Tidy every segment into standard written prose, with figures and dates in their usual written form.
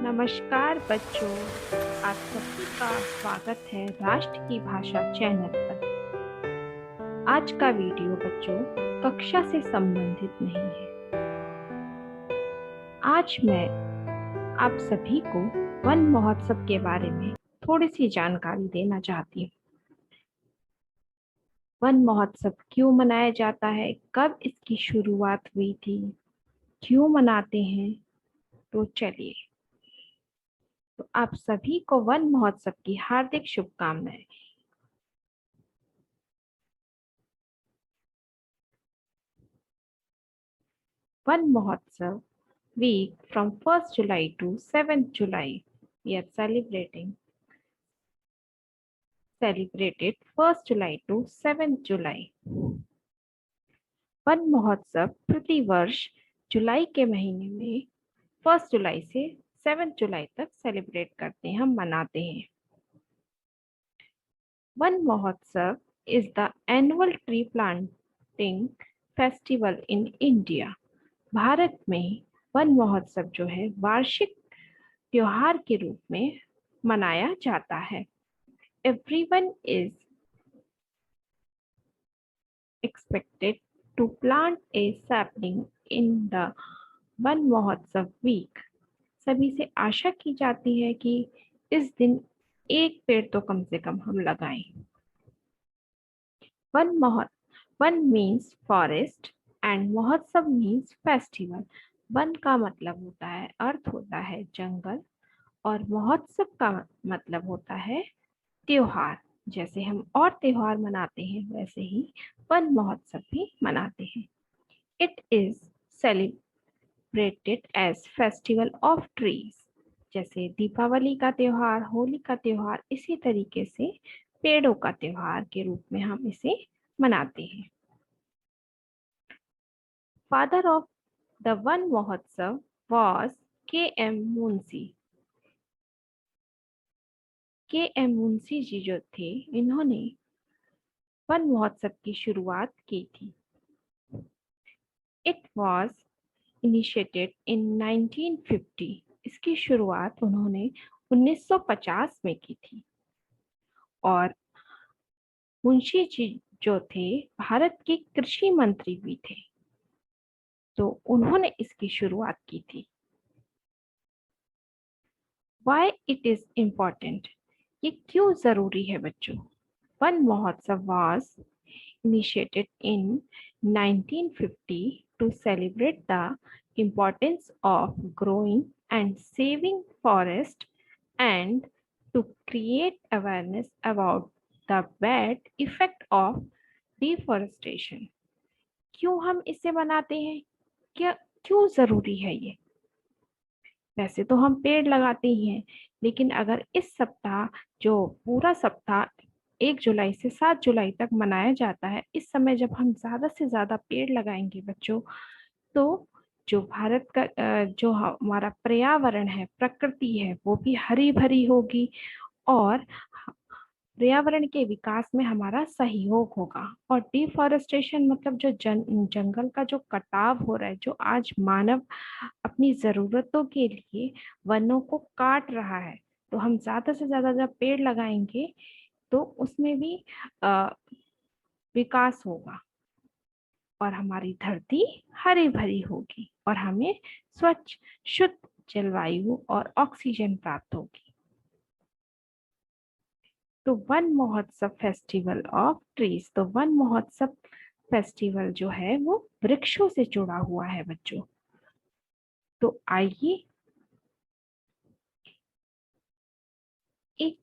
नमस्कार बच्चों, आप सभी का स्वागत है राष्ट्र की भाषा चैनल पर। आज का वीडियो बच्चों कक्षा से संबंधित नहीं है। आज मैं आप सभी को वन महोत्सव के बारे में थोड़ी सी जानकारी देना चाहती हूँ। वन महोत्सव क्यों मनाया जाता है, कब इसकी शुरुआत हुई थी, क्यों मनाते हैं, तो चलिए। तो आप सभी को वन महोत्सव की हार्दिक शुभकामनाएं। वन महोत्सव week from 1st July to 7th July. We are celebrated 1st July to 7th July. One महोत्सव प्रति वर्ष जुलाई के महीने में 1st जुलाई से 7th जुलाई तक सेलिब्रेट करते हैं, हम मनाते हैं। वन महोत्सव is the annual tree planting festival in India. Bharat में वन महोत्सव जो है वार्षिक त्योहार के रूप में मनाया जाता है। Everyone is expected to plant a sapling in the one महोत्सव वीक। सभी से आशा की जाती है कि इस दिन एक पेड़ तो कम से कम हम लगाएं। वन मीन्स फॉरेस्ट एंड महोत्सव मीन्स फेस्टिवल। वन का मतलब होता है, अर्थ होता है जंगल, और महोत्सव का मतलब होता है त्योहार। जैसे हम और त्योहार मनाते हैं वैसे ही वन महोत्सव भी मनाते हैं। It is celebrated as festival of trees. जैसे दीपावली का त्योहार, होली का त्योहार, इसी तरीके से पेड़ों का त्योहार के रूप में हम इसे मनाते हैं। फादर ऑफ द वन महोत्सव was K M. Munshi. K M. Munshi ji जो थे, इन्होंने वन महोत्सव की शुरुआत की थी। It was initiated in 1950। इसकी शुरुआत उन्होंने 1950 में की थी। और मुंशी जी जो थे भारत के कृषि मंत्री भी थे, तो उन्होंने इसकी शुरुआत की थी। Why it is important? ये क्यों जरूरी है बच्चों? वन महोत्सव was initiated in 1950 to celebrate the importance of growing and saving forest and to create awareness about the bad effect of deforestation. क्यों हम इसे मनाते हैं, क्या क्यों जरूरी है ये? वैसे तो हम पेड़ लगाते ही हैं, लेकिन अगर इस सप्ताह, जो पूरा सप्ताह 1 जुलाई से 7 जुलाई तक मनाया जाता है, इस समय जब हम ज्यादा से ज्यादा पेड़ लगाएंगे बच्चों, तो जो भारत का जो हमारा पर्यावरण है, प्रकृति है, वो भी हरी भरी होगी और पर्यावरण के विकास में हमारा सहयोग होगा। और डिफॉरेस्टेशन मतलब जो जंगल का जो कटाव हो रहा है, जो आज मानव अपनी जरूरतों के लिए वनों को काट रहा है, तो हम ज्यादा से ज्यादा जब पेड़ लगाएंगे तो उसमें भी विकास होगा और हमारी धरती हरी भरी होगी और हमें स्वच्छ शुद्ध जलवायु और ऑक्सीजन प्राप्त होगी। तो वन महोत्सव फेस्टिवल ऑफ ट्रीज, तो वन महोत्सव फेस्टिवल जो है वो वृक्षों से जुड़ा हुआ है बच्चों। तो आइए एक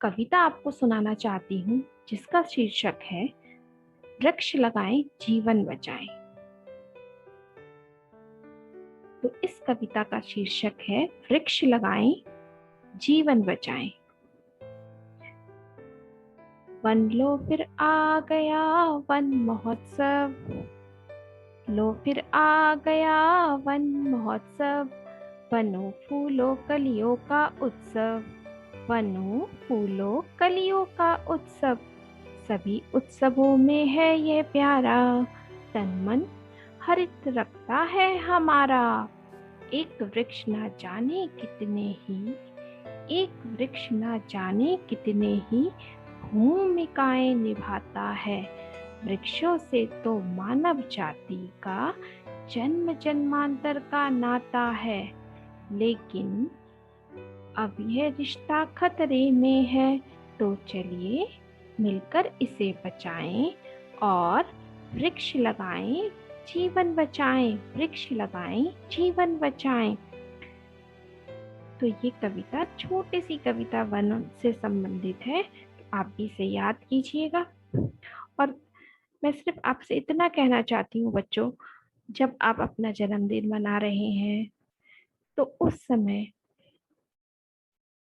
कविता आपको सुनाना चाहती हूँ, जिसका शीर्षक है वृक्ष लगाएं जीवन बचाएं। तो इस कविता का शीर्षक है वृक्ष लगाएं जीवन बचाएं। वन लो फिर आ गया वन महोत्सव, लो फिर आ गया वन महोत्सव, वनों फूलों कलियों का उत्सव, वनों फूलों कलियों का उत्सव। सभी उत्सवों में है ये प्यारा, तन मन हरित रखता है हमारा। एक वृक्ष ना जाने कितने ही, एक वृक्ष ना जाने कितने ही भूमिकाएं निभाता है। वृक्षों से तो मानव जाति का जन्म जन्मांतर का नाता है, लेकिन अब यह रिश्ता खतरे में है, तो चलिए मिलकर इसे बचाएं और वृक्ष लगाएं, जीवन बचाएं, वृक्ष लगाएं, जीवन बचाएं। तो ये कविता छोटी सी कविता वन से संबंधित है, आप भी इसे याद कीजिएगा। और मैं सिर्फ आपसे इतना कहना चाहती हूँ बच्चों, जब आप अपना जन्मदिन मना रहे हैं तो उस समय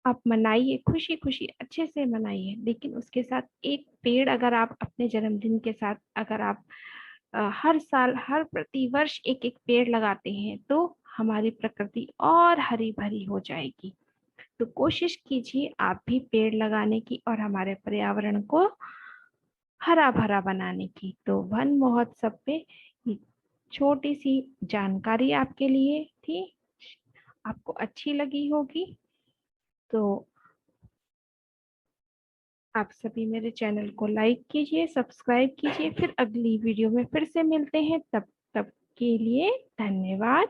आप मनाइए, खुशी खुशी अच्छे से मनाइए, लेकिन उसके साथ एक पेड़ अगर आप अपने जन्मदिन के साथ अगर आप हर साल हर प्रतिवर्ष एक एक पेड़ लगाते हैं तो हमारी प्रकृति और हरी भरी हो जाएगी। तो कोशिश कीजिए आप भी पेड़ लगाने की और हमारे पर्यावरण को हरा भरा बनाने की। तो वन महोत्सव पे छोटी सी जानकारी आपके लिए थी, आपको अच्छी लगी होगी। तो आप सभी मेरे चैनल को लाइक कीजिए, सब्सक्राइब कीजिए। फिर अगली वीडियो में फिर से मिलते हैं, तब तक के लिए धन्यवाद।